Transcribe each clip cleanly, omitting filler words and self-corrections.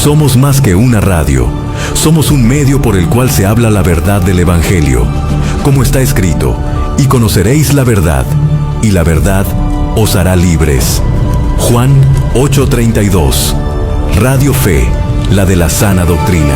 Somos más que una radio. Somos un medio por el cual se habla la verdad del Evangelio. Como está escrito, y conoceréis la verdad, y la verdad os hará libres. Juan 8:32. Radio Fe, la de la sana doctrina.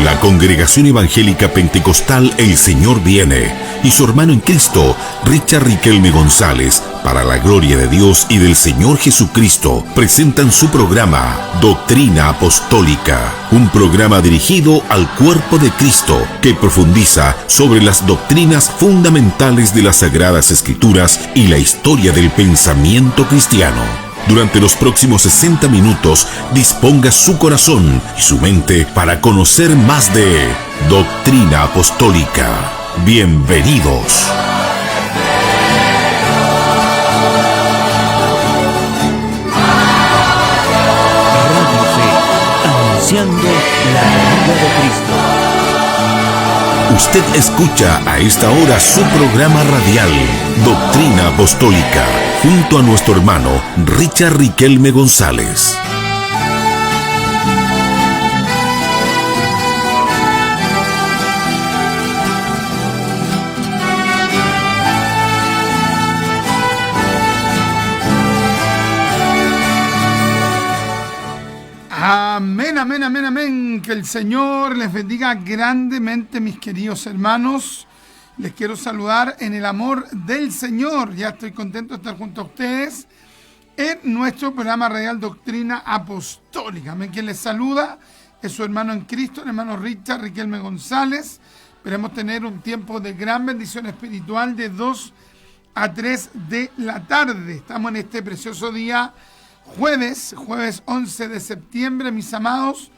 La Congregación Evangélica Pentecostal El Señor Viene y su hermano en Cristo, Richard Riquelme González, para la gloria de Dios y del Señor Jesucristo, presentan su programa Doctrina Apostólica, un programa dirigido al cuerpo de Cristo que profundiza sobre las doctrinas fundamentales de las Sagradas Escrituras y la historia del pensamiento cristiano. Durante los próximos 60 minutos, disponga su corazón y su mente para conocer más de Doctrina Apostólica. Bienvenidos. Radio Fe, anunciando la venida de Cristo. Usted escucha a esta hora su programa radial, Doctrina Apostólica, junto a nuestro hermano Richard Riquelme González. Amén, amén, amén, amén. Que el Señor les bendiga grandemente, mis queridos hermanos. Les quiero saludar en el amor del Señor. Ya estoy contento de estar junto a ustedes en nuestro programa radial Doctrina Apostólica. Amén. Quien les saluda es su hermano en Cristo, el hermano Richard Riquelme González. Esperemos tener un tiempo de gran bendición espiritual de 2 a 3 de la tarde. Estamos en este precioso día jueves 11 de septiembre, mis amados,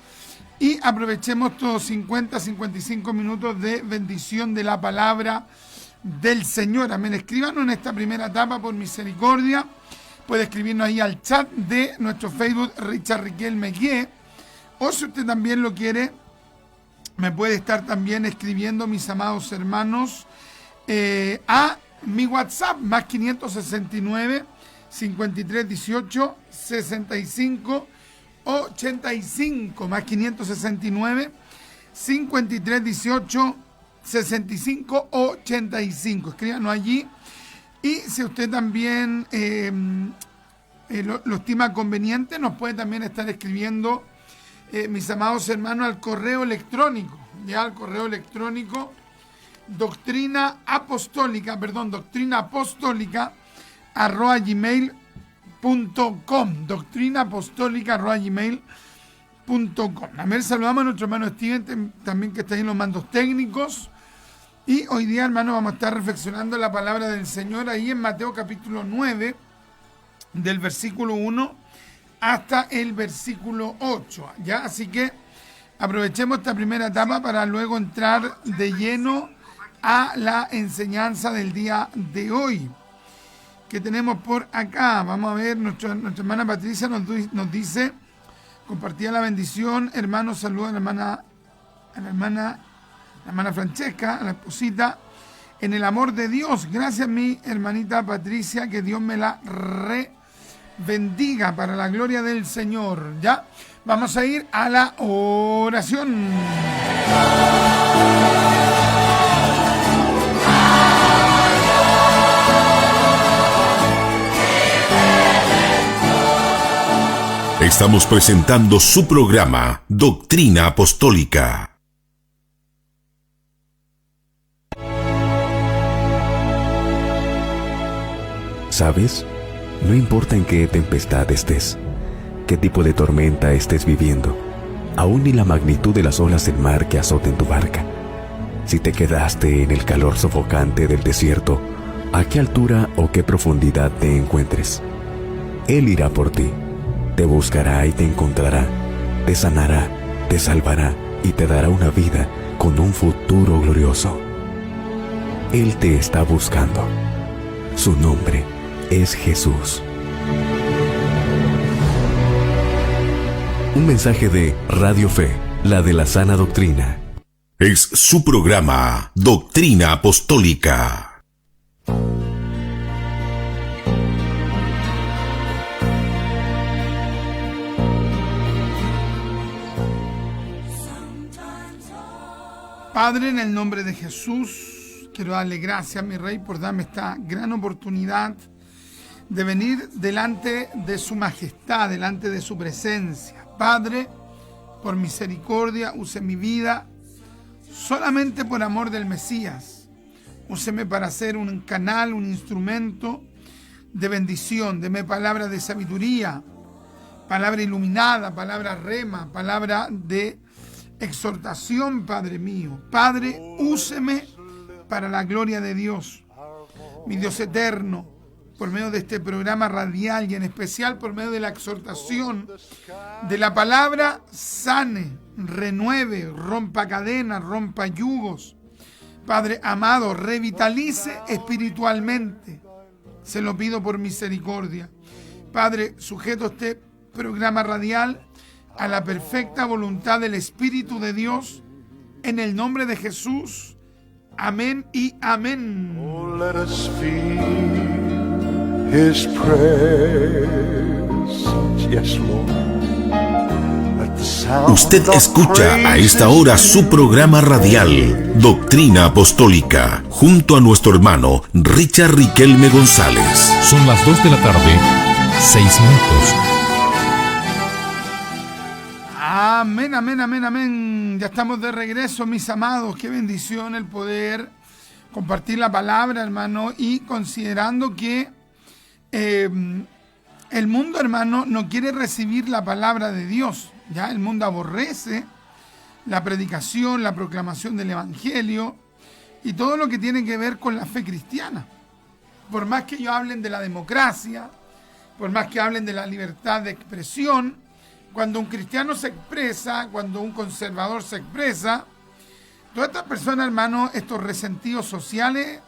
y aprovechemos estos 55 minutos de bendición de la palabra del Señor. Amén. Escríbanos en esta primera etapa por misericordia. Puede escribirnos ahí al chat de nuestro Facebook Richard Riquelme Gué, o si usted también lo quiere, me puede estar también escribiendo, mis amados hermanos, a mi WhatsApp, más 569 53 18 65 85, más 569 53 18 65 85. Escríbanos allí. Y si usted también lo estima conveniente, nos puede también estar escribiendo, mis amados hermanos, al correo electrónico, ya al correo electrónico doctrina apostólica @gmail.com, doctrinaapostolica@gmail.com. A ver, saludamos a nuestro hermano Steven, también, que está ahí en los mandos técnicos. Y hoy día, hermano, vamos a estar reflexionando la palabra del Señor ahí en Mateo capítulo 9, del versículo 1 hasta el versículo 8. ¿Ya? Así que aprovechemos esta primera etapa para luego entrar de lleno a la enseñanza del día de hoy. ¿Qué tenemos por acá? Vamos a ver, nuestra hermana Patricia nos dice, compartía la bendición, hermanos, saludos a la hermana Francesca, a la esposita, en el amor de Dios. Gracias, mi hermanita Patricia, que Dios me la bendiga para la gloria del Señor. ¿Ya? Vamos a ir a la oración. Estamos presentando su programa Doctrina Apostólica. ¿Sabes? No importa en qué tempestad estés, qué tipo de tormenta estés viviendo, aún ni la magnitud de las olas del mar que azoten tu barca. Si te quedaste en el calor sofocante del desierto, ¿a qué altura o qué profundidad te encuentres? Él irá por ti, te buscará y te encontrará, te sanará, te salvará y te dará una vida con un futuro glorioso. Él te está buscando. Su nombre es Jesús. Un mensaje de Radio Fe, la de la sana doctrina. Es su programa, Doctrina Apostólica. Padre, en el nombre de Jesús, quiero darle gracias, mi Rey, por darme esta gran oportunidad de venir delante de su majestad, delante de su presencia. Padre, por misericordia, use mi vida solamente por amor del Mesías. Úseme para ser un canal, un instrumento de bendición. Deme palabra de sabiduría, palabra iluminada, palabra rema, palabra de exhortación, Padre mío. Padre, úseme para la gloria de Dios, mi Dios eterno, por medio de este programa radial y en especial por medio de la exhortación de la palabra, sane, renueve, rompa cadenas, rompa yugos. Padre amado, revitalice espiritualmente. Se lo pido por misericordia. Padre, sujeto este programa radial a la perfecta voluntad del Espíritu de Dios, en el nombre de Jesús. Amén y amén. Oh, let us feel His presence. Yes, Lord. Let the sound Usted of escucha a esta hora su programa radial, Doctrina Apostólica, junto a nuestro hermano Richard Riquelme González. Son las 2 de la tarde, 6 minutos. Amén, amén, amén, amén. Ya estamos de regreso, mis amados. Qué bendición el poder compartir la palabra, hermano, y considerando que el mundo, hermano, no quiere recibir la palabra de Dios. Ya el mundo aborrece la predicación, la proclamación del Evangelio y todo lo que tiene que ver con la fe cristiana. Por más que ellos hablen de la democracia, por más que hablen de la libertad de expresión, cuando un cristiano se expresa, cuando un conservador se expresa, todas estas personas, hermano, estos resentidos sociales,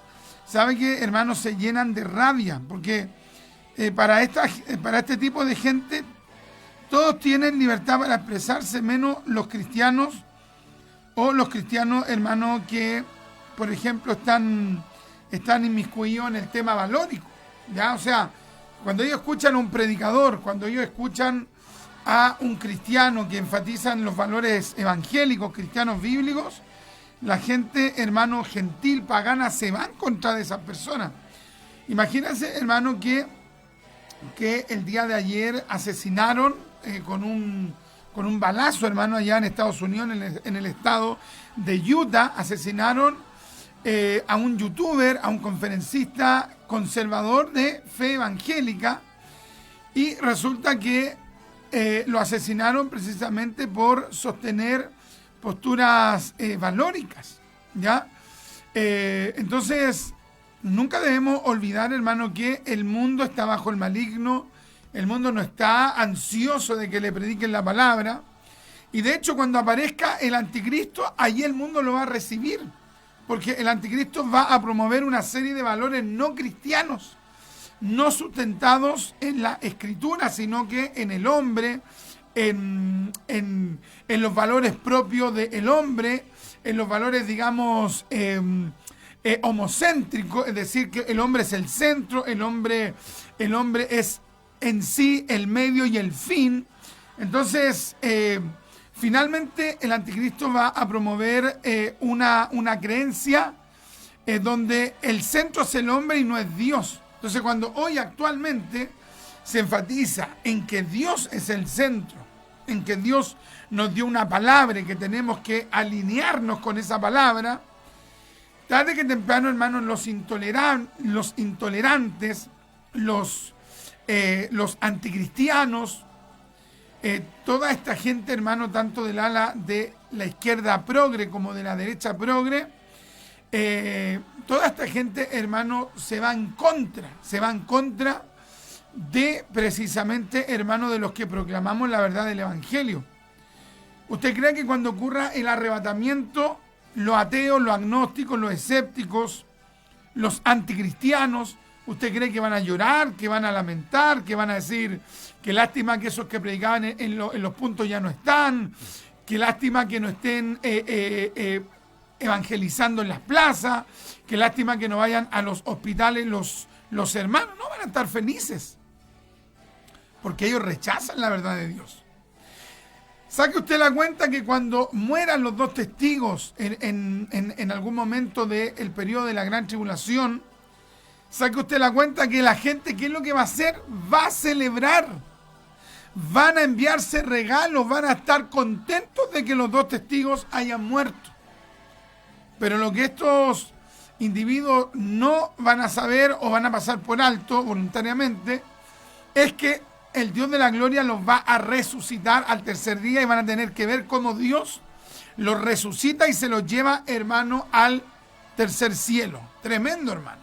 ¿sabe qué, hermano? Se llenan de rabia, porque para este tipo de gente, todos tienen libertad para expresarse, menos los cristianos, o los cristianos, hermano, que, por ejemplo, están inmiscuidos en el tema valórico, ¿ya? O sea, cuando ellos escuchan a un predicador, cuando ellos escuchan a un cristiano que enfatiza en los valores evangélicos, cristianos bíblicos, la gente, hermano, gentil, pagana, se va en contra de esas personas. Imagínense, hermano, que el día de ayer asesinaron con un balazo, hermano, allá en Estados Unidos, en el estado de Utah, asesinaron a un youtuber, a un conferencista conservador de fe evangélica, y resulta que lo asesinaron precisamente por sostener posturas valóricas, ¿ya? Entonces, nunca debemos olvidar, hermano, que el mundo está bajo el maligno, el mundo no está ansioso de que le prediquen la palabra, y de hecho cuando aparezca el anticristo, allí el mundo lo va a recibir, porque el anticristo va a promover una serie de valores no cristianos, no sustentados en la escritura, sino que en el hombre, en los valores propios del hombre, en los valores, digamos, homocéntricos, es decir, que el hombre es el centro, el hombre es en sí el medio y el fin. Entonces, finalmente el anticristo va a promover una creencia donde el centro es el hombre y no es Dios. Entonces, cuando hoy actualmente se enfatiza en que Dios es el centro, en que Dios nos dio una palabra y que tenemos que alinearnos con esa palabra, tarde que temprano, hermanos, los intolerantes, los anticristianos, toda esta gente, hermano, tanto del ala de la izquierda progre como de la derecha progre, toda esta gente, hermano, se va en contra de precisamente, hermano, de los que proclamamos la verdad del Evangelio. ¿Usted cree que cuando ocurra el arrebatamiento, los ateos, los agnósticos, los escépticos, los anticristianos, usted cree que van a llorar, que van a lamentar, que van a decir qué lástima que esos que predicaban en los puntos ya no están, qué lástima que no estén evangelizando en las plazas, qué lástima que no vayan a los hospitales los hermanos, no van a estar felices, porque ellos rechazan la verdad de Dios. Saque usted la cuenta que cuando mueran los dos testigos en algún momento del periodo de la gran tribulación, saque usted la cuenta que la gente, ¿qué es lo que va a hacer? Va a celebrar, van a enviarse regalos, van a estar contentos de que los dos testigos hayan muerto. Pero lo que estos individuos no van a saber o van a pasar por alto voluntariamente es que el Dios de la gloria los va a resucitar al tercer día y van a tener que ver cómo Dios los resucita y se los lleva, hermano, al tercer cielo. Tremendo, hermano.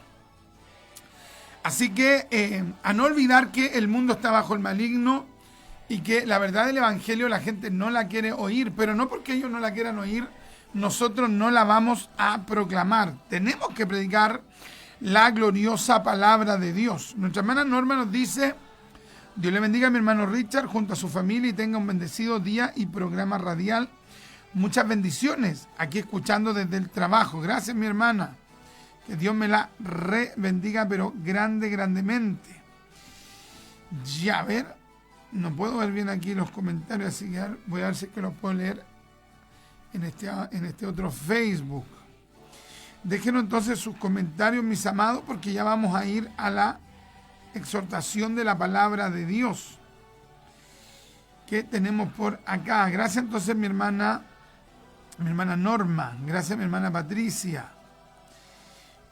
Así que a no olvidar que el mundo está bajo el maligno y que la verdad del evangelio la gente no la quiere oír, pero no porque ellos no la quieran oír, nosotros no la vamos a proclamar. Tenemos que predicar la gloriosa palabra de Dios. Nuestra hermana Norma nos dice: Dios le bendiga a mi hermano Richard junto a su familia y tenga un bendecido día y programa radial. Muchas bendiciones aquí escuchando desde el trabajo. Gracias, mi hermana. Que Dios me la bendiga, pero grandemente. Ya, a ver, no puedo ver bien aquí los comentarios, así que voy a ver si es que los puedo leer en este otro Facebook. Déjenos entonces sus comentarios, mis amados, porque ya vamos a ir a la exhortación de la palabra de Dios que tenemos por acá. Gracias entonces mi hermana Norma, gracias mi hermana Patricia.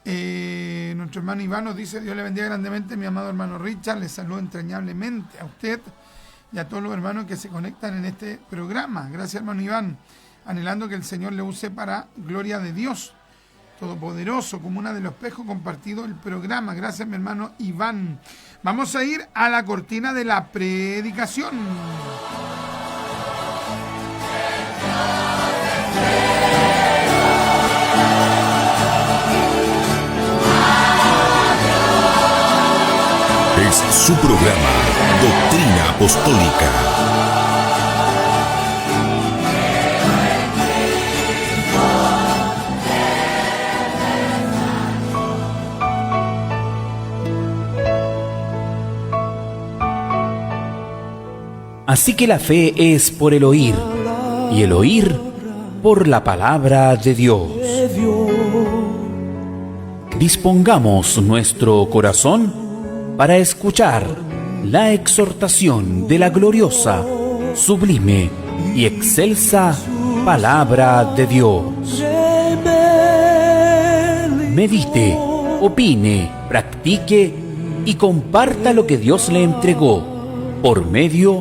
Nuestro hermano Iván nos dice: Dios le bendiga grandemente, mi amado hermano Richard, le saludo entrañablemente a usted y a todos los hermanos que se conectan en este programa. Gracias, hermano Iván, anhelando que el Señor le use para gloria de Dios Todopoderoso, como una de los espejos compartido el programa. Gracias, mi hermano Iván. Vamos a ir a la cortina de la predicación. Es su programa, Doctrina Apostólica. Así que la fe es por el oír, y el oír por la palabra de Dios. Dispongamos nuestro corazón para escuchar la exhortación de la gloriosa, sublime y excelsa palabra de Dios. Medite, opine, practique y comparta lo que Dios le entregó por medio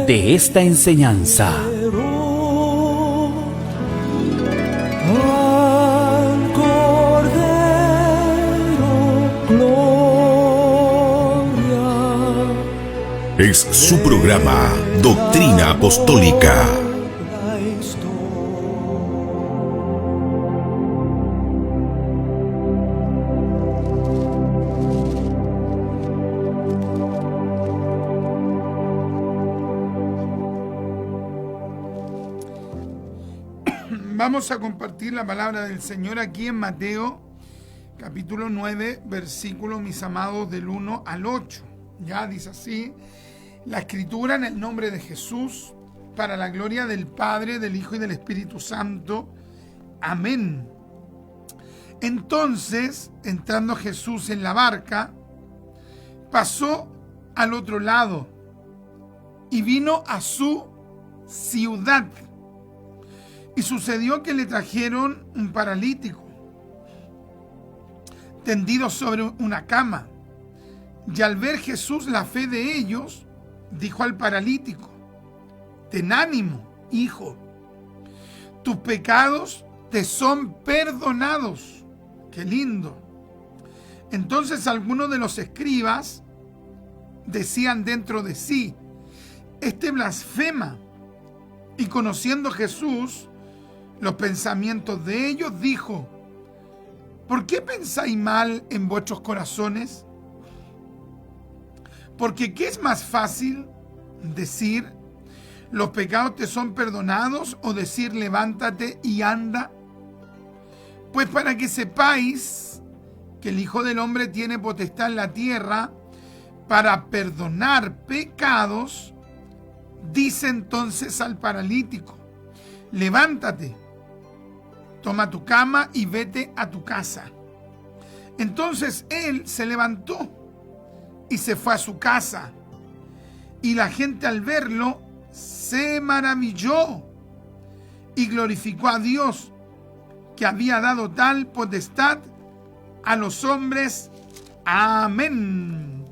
de esta enseñanza. Es su programa, Doctrina Apostólica. Vamos a compartir la palabra del Señor aquí en Mateo, capítulo 9, versículo, mis amados, del 1 al 8. Ya dice así la Escritura: en el nombre de Jesús, para la gloria del Padre, del Hijo y del Espíritu Santo. Amén. Entonces, entrando Jesús en la barca, pasó al otro lado y vino a su ciudad. Y sucedió que le trajeron un paralítico, tendido sobre una cama. Y al ver Jesús la fe de ellos, dijo al paralítico: ten ánimo, hijo, tus pecados te son perdonados. ¡Qué lindo! Entonces algunos de los escribas decían dentro de sí: este blasfema. Y conociendo Jesús los pensamientos de ellos, dijo: ¿por qué pensáis mal en vuestros corazones? Porque ¿qué es más fácil decir: los pecados te son perdonados, o decir: levántate y anda? Pues para que sepáis que el Hijo del Hombre tiene potestad en la tierra para perdonar pecados, dice entonces al paralítico: levántate, toma tu cama y vete a tu casa. Entonces él se levantó y se fue a su casa. Y la gente al verlo se maravilló y glorificó a Dios, que había dado tal potestad a los hombres. Amén.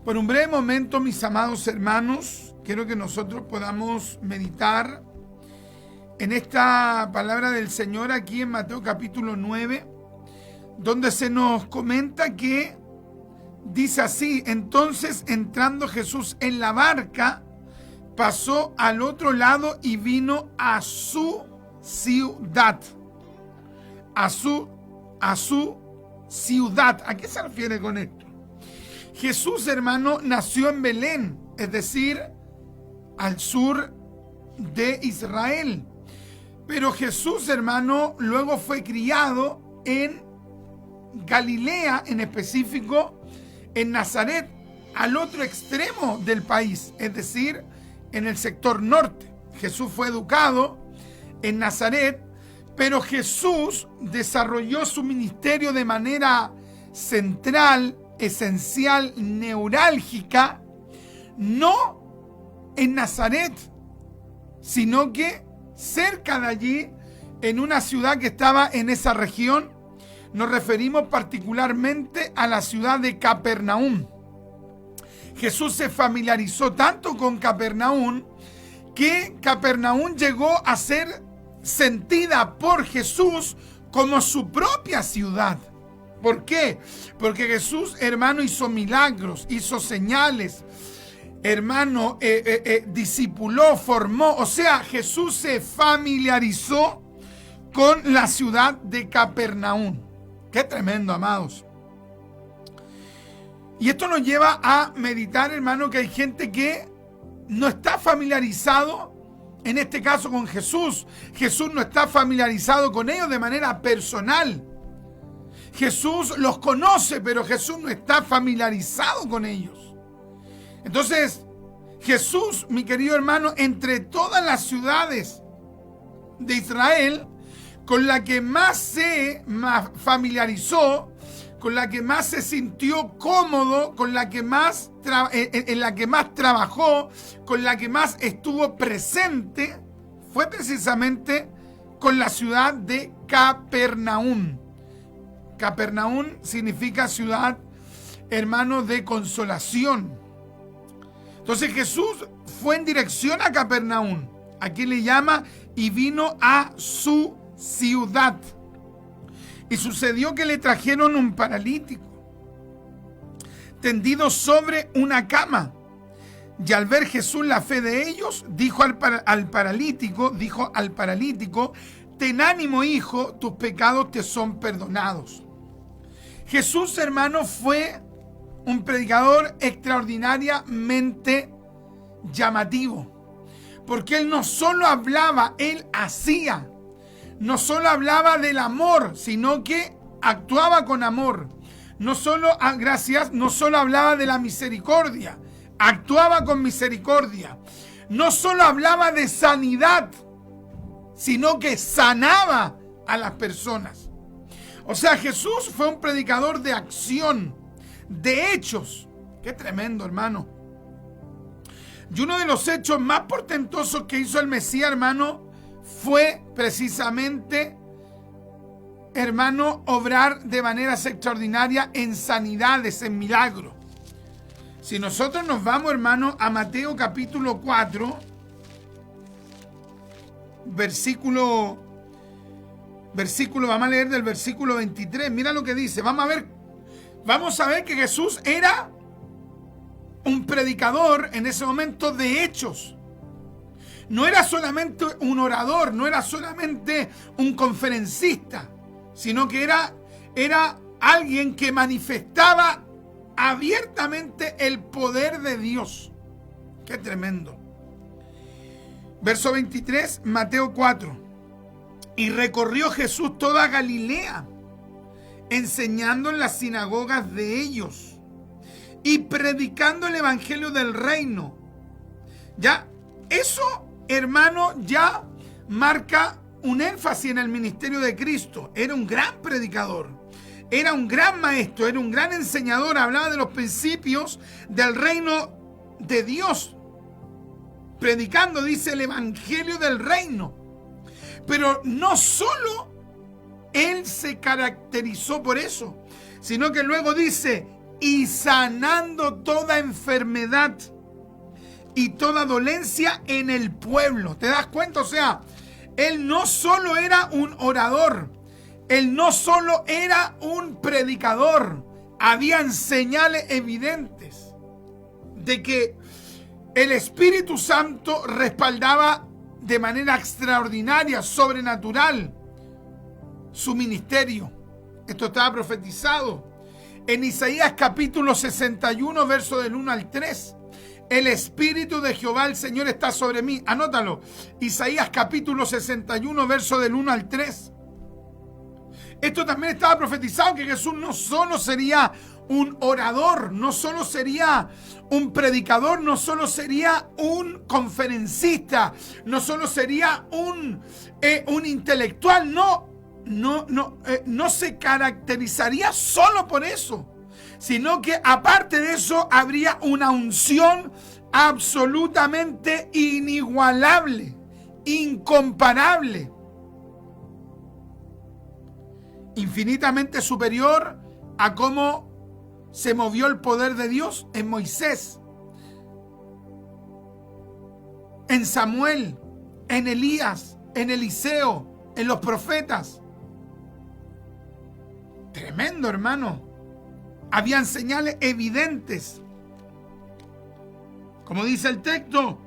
Por un breve momento, mis amados hermanos, quiero que nosotros podamos meditar en esta palabra del Señor aquí en Mateo capítulo 9, donde se nos comenta que dice así: entonces, entrando Jesús en la barca, pasó al otro lado y vino a su ciudad. A su ciudad. ¿A qué se refiere con esto? Jesús, hermano, nació en Belén, es decir, al sur de Israel. Pero Jesús, hermano, luego fue criado en Galilea, en específico en Nazaret, al otro extremo del país, es decir, en el sector norte. Jesús fue educado en Nazaret, pero Jesús desarrolló su ministerio de manera central, esencial, neurálgica, no en Nazaret, sino que cerca de allí, en una ciudad que estaba en esa región. Nos referimos particularmente a la ciudad de Capernaum. Jesús se familiarizó tanto con Capernaum que Capernaum llegó a ser sentida por Jesús como su propia ciudad. ¿Por qué? Porque Jesús, hermano, hizo milagros, hizo señales, hermano, discipuló, formó. O sea, Jesús se familiarizó con la ciudad de Capernaum. Qué tremendo, amados. Y esto nos lleva a meditar, hermano, que hay gente que no está familiarizado, en este caso con Jesús. Jesús no está familiarizado con ellos de manera personal. Jesús los conoce, pero Jesús no está familiarizado con ellos. Entonces, Jesús, mi querido hermano, entre todas las ciudades de Israel, con la que más se familiarizó, con la que más se sintió cómodo, con la que más en la que más trabajó, con la que más estuvo presente, fue precisamente con la ciudad de Capernaum. Capernaum significa ciudad, hermano, de consolación. Entonces Jesús fue en dirección a Capernaum. Aquí le llama: y vino a su ciudad. Y sucedió que le trajeron un paralítico tendido sobre una cama. Y al ver Jesús la fe de ellos, dijo al paralítico: ten ánimo, hijo, tus pecados te son perdonados. Jesús, hermano, fue un predicador extraordinariamente llamativo, porque él no solo hablaba, él hacía. No solo hablaba del amor, sino que actuaba con amor. No solo hablaba de la misericordia, actuaba con misericordia. No solo hablaba de sanidad, sino que sanaba a las personas. O sea, Jesús fue un predicador de acción, de hechos. Qué tremendo, hermano. Y uno de los hechos más portentosos que hizo el Mesías, hermano, fue precisamente, hermano, obrar de maneras extraordinarias en sanidades, en milagros. Si nosotros nos vamos, hermano, a Mateo capítulo 4, versículo, vamos a leer del versículo 23. Mira lo que dice. Vamos a ver que Jesús era un predicador en ese momento de hechos. No era solamente un orador, no era solamente un conferencista, sino que era alguien que manifestaba abiertamente el poder de Dios. ¡Qué tremendo! Verso 23, Mateo 4. Y recorrió Jesús toda Galilea, enseñando en las sinagogas de ellos y predicando el evangelio del reino. Ya, eso, hermano, ya marca un énfasis en el ministerio de Cristo. Era un gran predicador, era un gran maestro, era un gran enseñador. Hablaba de los principios del reino de Dios, predicando, dice, el evangelio del reino. Pero no solo él se caracterizó por eso, sino que luego dice, y sanando toda enfermedad y toda dolencia en el pueblo. ¿Te das cuenta? O sea, él no solo era un orador, él no solo era un predicador, habían señales evidentes de que el Espíritu Santo respaldaba de manera extraordinaria, sobrenatural, su ministerio. Esto estaba profetizado en Isaías capítulo 61, verso del 1 al 3. El Espíritu de Jehová, el Señor, está sobre mí. Anótalo. Isaías capítulo 61, verso del 1 al 3. Esto también estaba profetizado, que Jesús no solo sería un orador, no solo sería un predicador, no solo sería un conferencista, no solo sería un intelectual, no se caracterizaría solo por eso, sino que aparte de eso habría una unción absolutamente inigualable, incomparable, infinitamente superior a cómo se movió el poder de Dios en Moisés, en Samuel, en Elías, en Eliseo, en los profetas. Tremendo, hermano. Habían señales evidentes. Como dice el texto,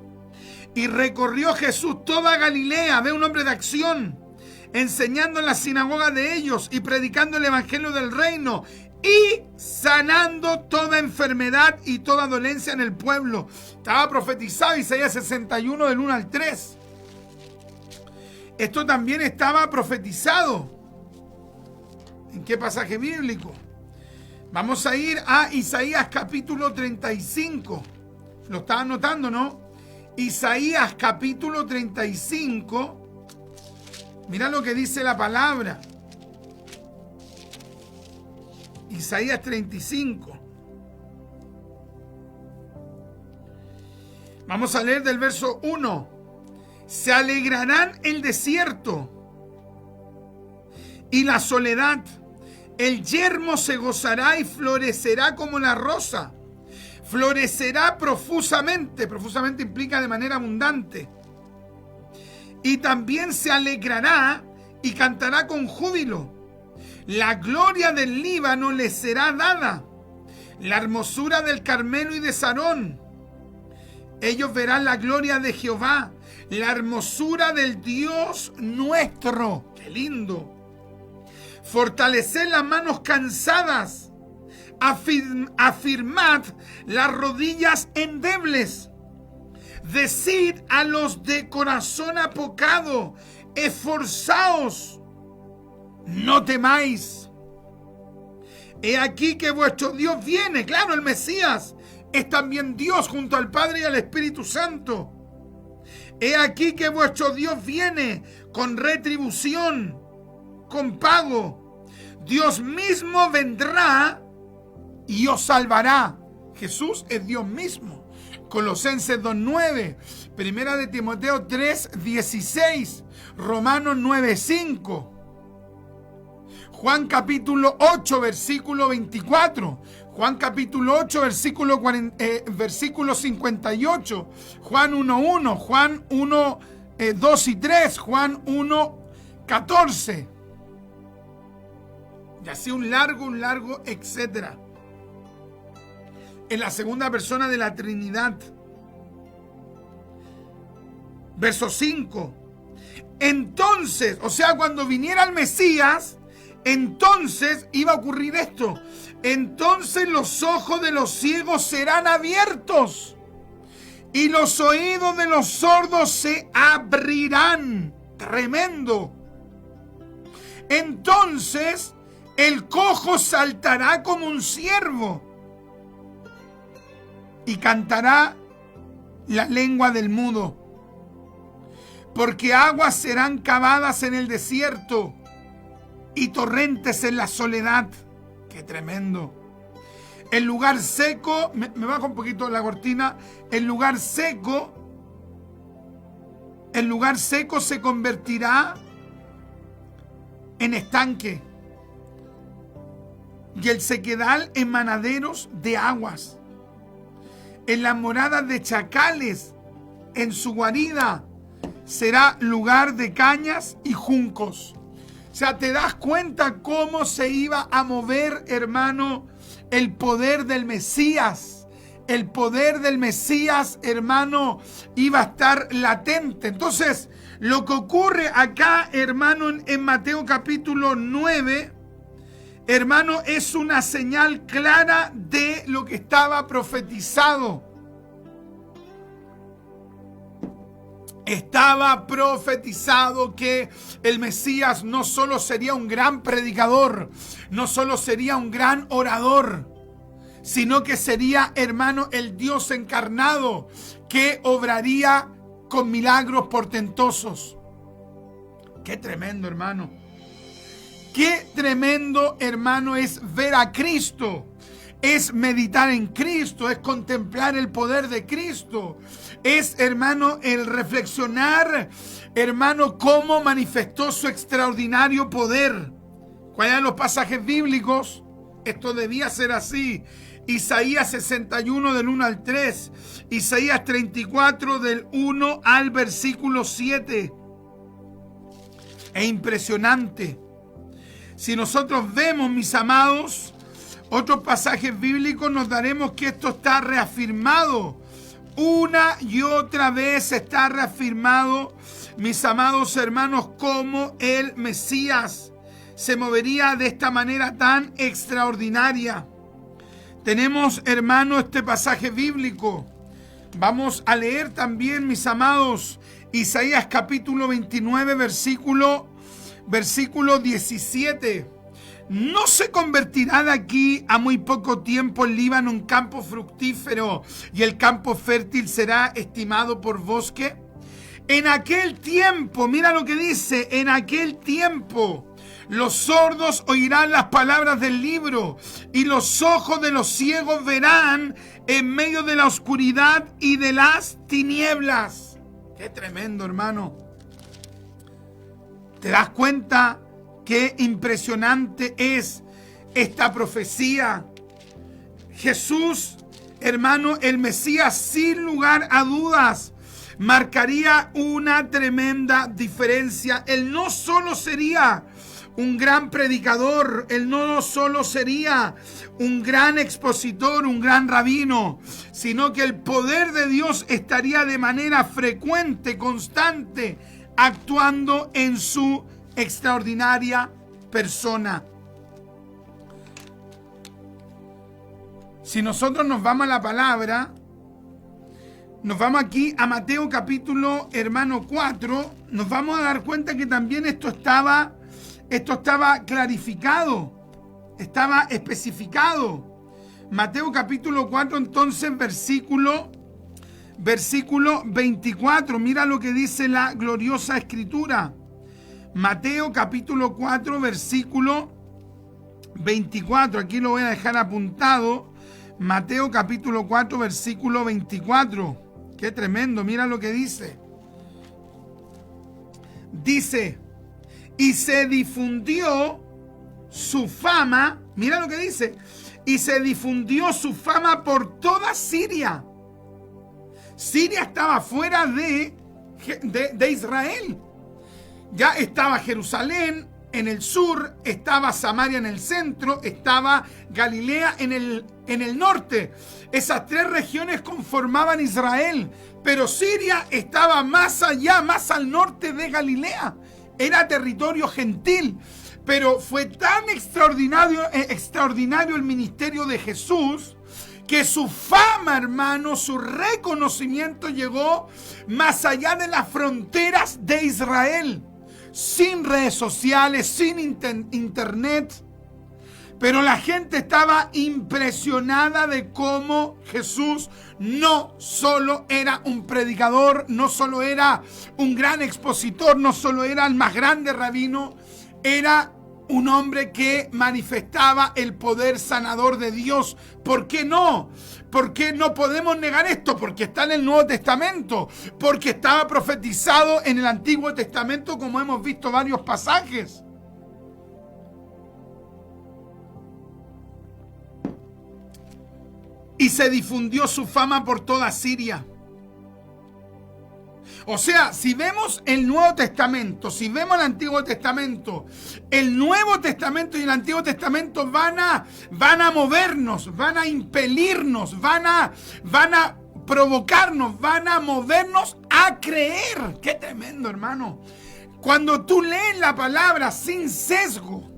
y recorrió Jesús toda Galilea, ve un hombre de acción, enseñando en las sinagogas de ellos y predicando el evangelio del reino y sanando toda enfermedad y toda dolencia en el pueblo. Estaba profetizado Isaías 61 del 1 al 3. Esto también estaba profetizado. ¿En qué pasaje bíblico? Vamos a ir a Isaías capítulo 35. Lo estaba anotando, ¿no? Isaías capítulo 35. Mira lo que dice la palabra. Isaías 35. Vamos a leer del verso 1. Se alegrarán el desierto y la soledad. El yermo se gozará y florecerá como la rosa. Florecerá profusamente. Profusamente implica de manera abundante. Y también se alegrará y cantará con júbilo. La gloria del Líbano le será dada, la hermosura del Carmelo y de Sarón. Ellos verán la gloria de Jehová, la hermosura del Dios nuestro. ¡Qué lindo! Fortaleced las manos cansadas, afirmad las rodillas endebles. Decid a los de corazón apocado, esforzaos, no temáis. He aquí que vuestro Dios viene. Claro, el Mesías es también Dios junto al Padre y al Espíritu Santo. He aquí que vuestro Dios viene con retribución, con pago. Dios mismo vendrá y os salvará. Jesús es Dios mismo. Colosenses 2:9, Primera de Timoteo 3:16, Romanos 9:5. Juan capítulo 8, versículo 24. Juan capítulo 8, versículo 58. Juan 1:1. Juan 1:2 y 3. Juan 1:14. Y así un largo, etcétera. En la segunda persona de la Trinidad. Verso 5. Entonces, o sea, cuando viniera el Mesías, entonces iba a ocurrir esto. Entonces los ojos de los ciegos serán abiertos y los oídos de los sordos se abrirán. Tremendo. Entonces el cojo saltará como un ciervo y cantará la lengua del mudo, porque aguas serán cavadas en el desierto y torrentes en la soledad. ¡Qué tremendo! El lugar seco, me bajo un poquito la cortina, el lugar seco se convertirá en estanque y el sequedal en manaderos de aguas. En las moradas de chacales, en su guarida, será lugar de cañas y juncos. O sea, ¿te das cuenta cómo se iba a mover, hermano, el poder del Mesías? El poder del Mesías, hermano, iba a estar latente. Entonces, lo que ocurre acá, hermano, en Mateo capítulo 9, hermano, es una señal clara de lo que estaba profetizado. Estaba profetizado que el Mesías no solo sería un gran predicador, no solo sería un gran orador, sino que sería, hermano, el Dios encarnado que obraría con milagros portentosos. ¡Qué tremendo, hermano! ¡Qué tremendo, hermano, es ver a Cristo! Es meditar en Cristo, es contemplar el poder de Cristo. Es, hermano, el reflexionar, hermano, cómo manifestó su extraordinario poder. ¿Cuáles eran los pasajes bíblicos? Esto debía ser así. Isaías 61 del 1 al 3. Isaías 34 del 1 al versículo 7. Es impresionante. Si nosotros vemos, mis amados, otros pasajes bíblicos, nos daremos que esto está reafirmado. Una y otra vez está reafirmado, mis amados hermanos, cómo el Mesías se movería de esta manera tan extraordinaria. Tenemos, hermano, este pasaje bíblico. Vamos a leer también, mis amados, Isaías capítulo 29, versículo 17. ¿No se convertirá de aquí a muy poco tiempo el Líbano en campo fructífero y el campo fértil será estimado por bosque? En aquel tiempo, mira lo que dice, en aquel tiempo los sordos oirán las palabras del libro y los ojos de los ciegos verán en medio de la oscuridad y de las tinieblas. Qué tremendo, hermano. ¿Te das cuenta? Qué impresionante es esta profecía. Jesús, hermano, el Mesías, sin lugar a dudas, marcaría una tremenda diferencia. Él no solo sería un gran predicador, él no solo sería un gran expositor, un gran rabino, sino que el poder de Dios estaría de manera frecuente, constante, actuando en su extraordinaria persona. Si nosotros nos vamos a la palabra, nos vamos aquí a Mateo capítulo, hermano, 4, nos vamos a dar cuenta que también esto estaba clarificado, estaba especificado. Mateo capítulo 4, entonces, versículo 24, mira lo que dice la gloriosa escritura. Mateo capítulo 4, versículo 24. Aquí lo voy a dejar apuntado. Mateo capítulo 4, versículo 24. Qué tremendo, mira lo que dice. Dice, y se difundió su fama, mira lo que dice, y se difundió su fama por toda Siria. Siria estaba fuera de Israel. Ya estaba Jerusalén en el sur, estaba Samaria en el centro, estaba Galilea en el norte. Esas tres regiones conformaban Israel, pero Siria estaba más allá, más al norte de Galilea. Era territorio gentil, pero fue tan extraordinario el ministerio de Jesús que su fama, hermano, su reconocimiento llegó más allá de las fronteras de Israel. sin redes sociales, sin internet. Pero la gente estaba impresionada de cómo Jesús no solo era un predicador, no solo era un gran expositor, no solo era el más grande rabino, era un hombre que manifestaba el poder sanador de Dios. ¿Por qué no? ¿Por qué no podemos negar esto? Porque está en el Nuevo Testamento, porque estaba profetizado en el Antiguo Testamento, como hemos visto varios pasajes. Y se difundió su fama por toda Siria. O sea, si vemos el Nuevo Testamento, si vemos el Antiguo Testamento, el Nuevo Testamento y el Antiguo Testamento van a movernos, van a impelirnos, van a provocarnos, van a movernos a creer. ¡Qué tremendo, hermano! Cuando tú lees la palabra sin sesgo,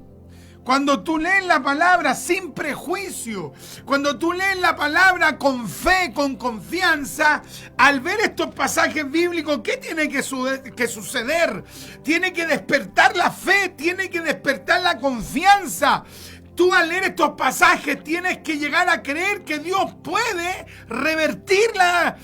cuando tú lees la palabra sin prejuicio, cuando tú lees la palabra con fe, con confianza, al ver estos pasajes bíblicos, ¿qué tiene que suceder? Tiene que despertar la fe, tiene que despertar la confianza. Tú al leer estos pasajes tienes que llegar a creer que Dios puede revertir la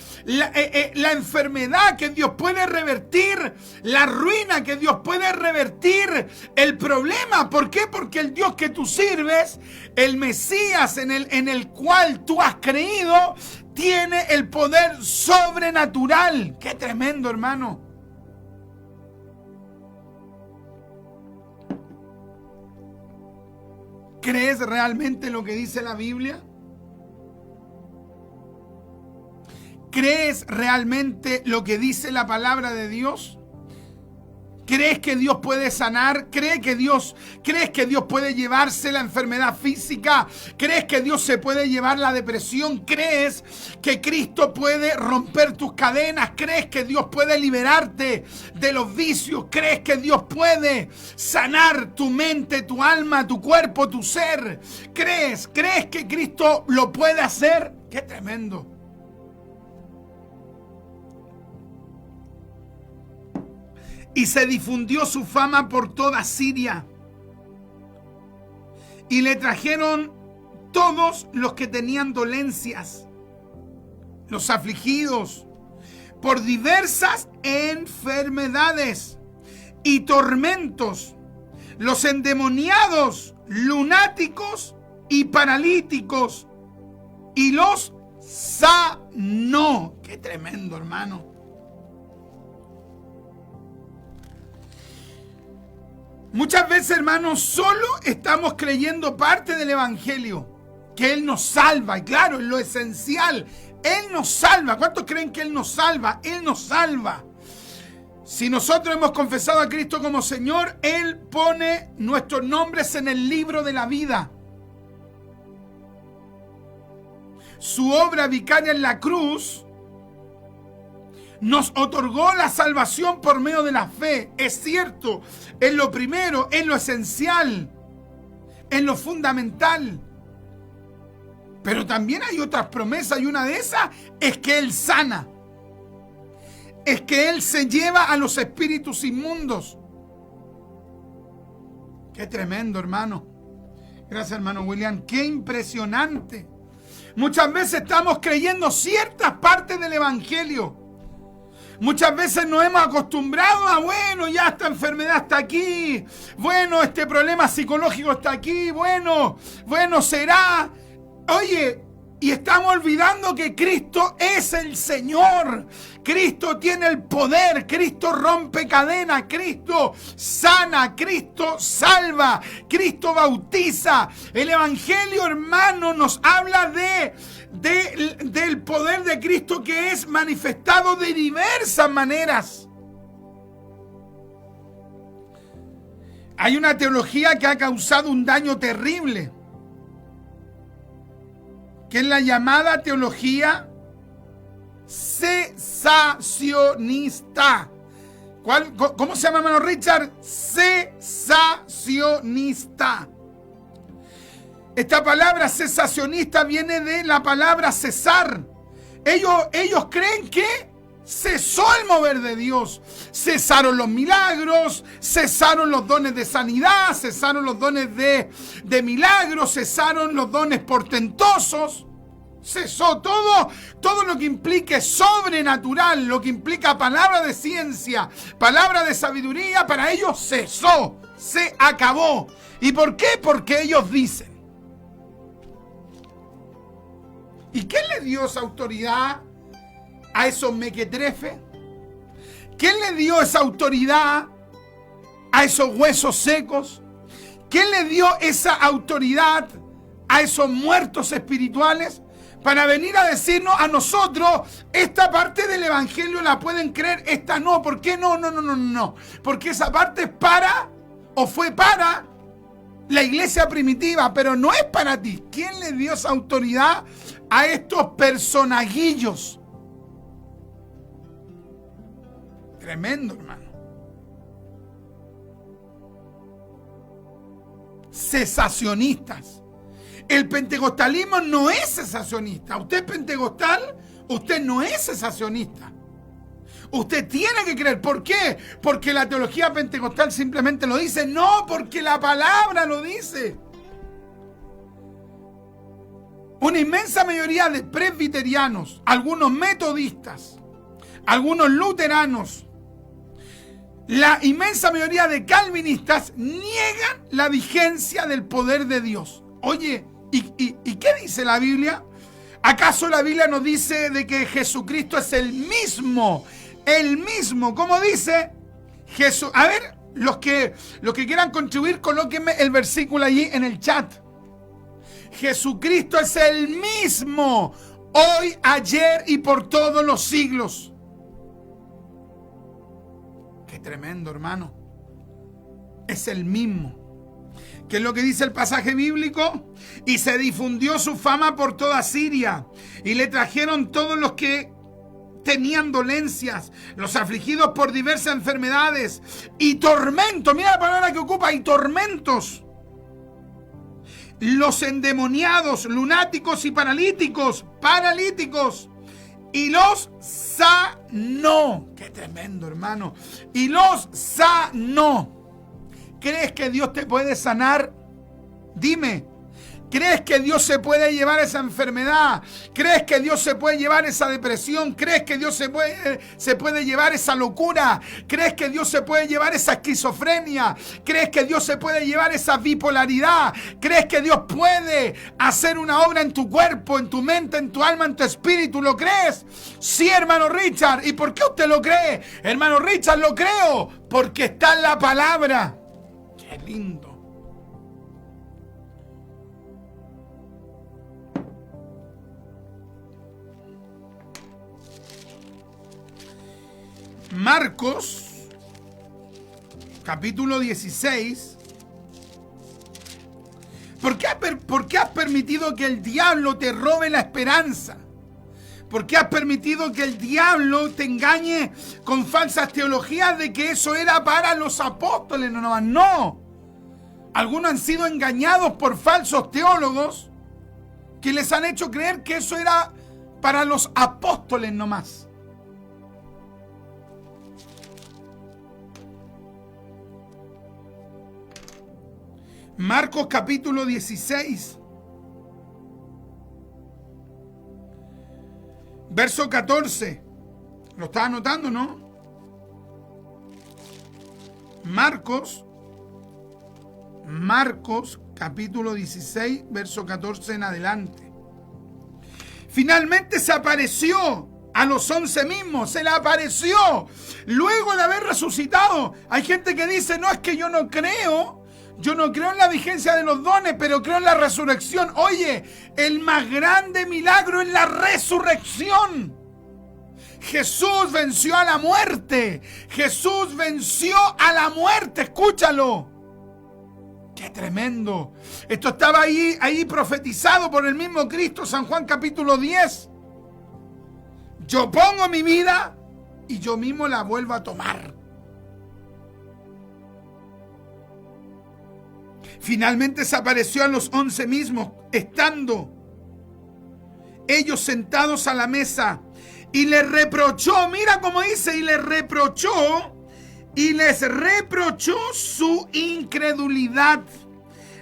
enfermedad, que Dios puede revertir la ruina, que Dios puede revertir el problema. ¿Por qué? Porque el Dios que tú sirves, el Mesías en el cual tú has creído, tiene el poder sobrenatural. ¡Qué tremendo, hermano! ¿Crees realmente lo que dice la Biblia? ¿Crees realmente lo que dice la palabra de Dios? ¿Crees que Dios puede sanar? ¿Crees que Dios puede llevarse la enfermedad física? ¿Crees que Dios se puede llevar la depresión? ¿Crees que Cristo puede romper tus cadenas? ¿Crees que Dios puede liberarte de los vicios? ¿Crees que Dios puede sanar tu mente, tu alma, tu cuerpo, tu ser? ¿Crees que Cristo lo puede hacer? ¡Qué tremendo! Y se difundió su fama por toda Siria. Y le trajeron todos los que tenían dolencias, los afligidos, por diversas enfermedades y tormentos, los endemoniados, lunáticos y paralíticos, y los sanó. ¡Qué tremendo, hermano! Muchas veces, hermanos, solo estamos creyendo parte del Evangelio, que Él nos salva. Y claro, es lo esencial. Él nos salva. ¿Cuántos creen que Él nos salva? Él nos salva. Si nosotros hemos confesado a Cristo como Señor, Él pone nuestros nombres en el libro de la vida. Su obra vicaria en la cruz nos otorgó la salvación por medio de la fe. Es cierto, es lo primero, es lo esencial, es lo fundamental. Pero también hay otras promesas, y una de esas es que Él sana. Es que Él se lleva a los espíritus inmundos. Qué tremendo, hermano. Gracias, hermano William. Qué impresionante. Muchas veces estamos creyendo ciertas partes del Evangelio. Muchas veces nos hemos acostumbrado a, bueno, ya esta enfermedad está aquí, bueno, este problema psicológico está aquí, bueno, será. Oye, y estamos olvidando que Cristo es el Señor. Cristo tiene el poder, Cristo rompe cadenas, Cristo sana, Cristo salva, Cristo bautiza. El Evangelio, hermano, nos habla del poder de Cristo, que es manifestado de diversas maneras. Hay una teología que ha causado un daño terrible, que es la llamada teología cesacionista. ¿Cómo se llama, hermano Richard? Cesacionista. Esta palabra cesacionista viene de la palabra cesar. Ellos creen que cesó el mover de Dios. Cesaron los milagros, cesaron los dones de sanidad, cesaron los dones de milagros, cesaron los dones portentosos. Cesó todo lo que implique sobrenatural, lo que implica palabra de ciencia, palabra de sabiduría, para ellos cesó, se acabó. ¿Y por qué? Porque ellos dicen. ¿Y quién le dio esa autoridad a esos mequetrefes? ¿Quién le dio esa autoridad a esos huesos secos? ¿Quién le dio esa autoridad a esos muertos espirituales? Para venir a decirnos a nosotros, esta parte del evangelio la pueden creer, esta no. ¿Por qué no? No. Porque esa parte es para, o fue para, la iglesia primitiva, pero no es para ti. ¿Quién le dio esa autoridad a estos personajillos? Tremendo, hermano. Cesacionistas. El pentecostalismo no es cesacionista. Usted es pentecostal, usted no es cesacionista. Usted tiene que creer. ¿Por qué? Porque la teología pentecostal simplemente lo dice. No, porque la palabra lo dice. Una inmensa mayoría de presbiterianos, algunos metodistas, algunos luteranos, la inmensa mayoría de calvinistas niegan la vigencia del poder de Dios. Oye, ¿y qué dice la Biblia? ¿Acaso la Biblia nos dice de que Jesucristo es el mismo? El mismo, ¿cómo dice? Jesús. A ver, los que quieran contribuir, colóquenme el versículo allí en el chat. Jesucristo es el mismo, hoy, ayer y por todos los siglos. Qué tremendo, hermano. Es el mismo. ¿Qué es lo que dice el pasaje bíblico? Y se difundió su fama por toda Siria, y le trajeron todos los que tenían dolencias, los afligidos por diversas enfermedades y tormentos. Mira la palabra que ocupa, y tormentos. Los endemoniados, lunáticos y paralíticos, y los sanó. Qué tremendo, hermano. Y los sanó. ¿Crees que Dios te puede sanar? Dime. ¿Crees que Dios se puede llevar esa enfermedad? ¿Crees que Dios se puede llevar esa depresión? ¿Crees que Dios se puede llevar esa locura? ¿Crees que Dios se puede llevar esa esquizofrenia? ¿Crees que Dios se puede llevar esa bipolaridad? ¿Crees que Dios puede hacer una obra en tu cuerpo, en tu mente, en tu alma, en tu espíritu? ¿Lo crees? Sí, hermano Richard. ¿Y por qué usted lo cree? Hermano Richard, lo creo porque está en la palabra. Qué lindo. Marcos, capítulo 16. ¿Por qué has permitido que el diablo te robe la esperanza? ¿Por qué has permitido que el diablo te engañe con falsas teologías de que eso era para los apóstoles? No. Algunos han sido engañados por falsos teólogos que les han hecho creer que eso era para los apóstoles nomás. Marcos capítulo 16, verso 14. ¿Lo estás anotando, no? Marcos capítulo 16, verso 14 en adelante. Finalmente se apareció a los 11 mismos, se le apareció luego de haber resucitado. Hay gente que dice, no, es que yo no creo en la vigencia de los dones, pero creo en la resurrección. Oye, el más grande milagro es la resurrección. Jesús venció a la muerte. Jesús venció a la muerte. Escúchalo. Qué tremendo. Esto estaba ahí profetizado por el mismo Cristo, San Juan capítulo 10. Yo pongo mi vida y yo mismo la vuelvo a tomar. Finalmente se apareció a los 11 mismos, estando ellos sentados a la mesa, Y les reprochó, mira cómo dice, y les reprochó su incredulidad.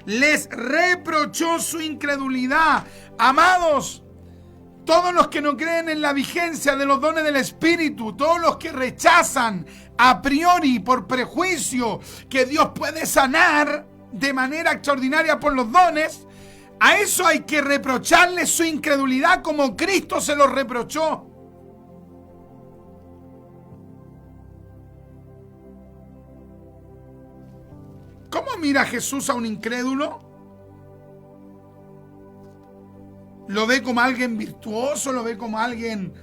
Les reprochó su incredulidad. Amados, todos los que no creen en la vigencia de los dones del Espíritu, todos los que rechazan a priori, por prejuicio, que Dios puede sanar de manera extraordinaria por los dones, a eso hay que reprocharle su incredulidad como Cristo se lo reprochó. ¿Cómo mira Jesús a un incrédulo? ¿Lo ve como alguien virtuoso? ¿Lo ve como alguien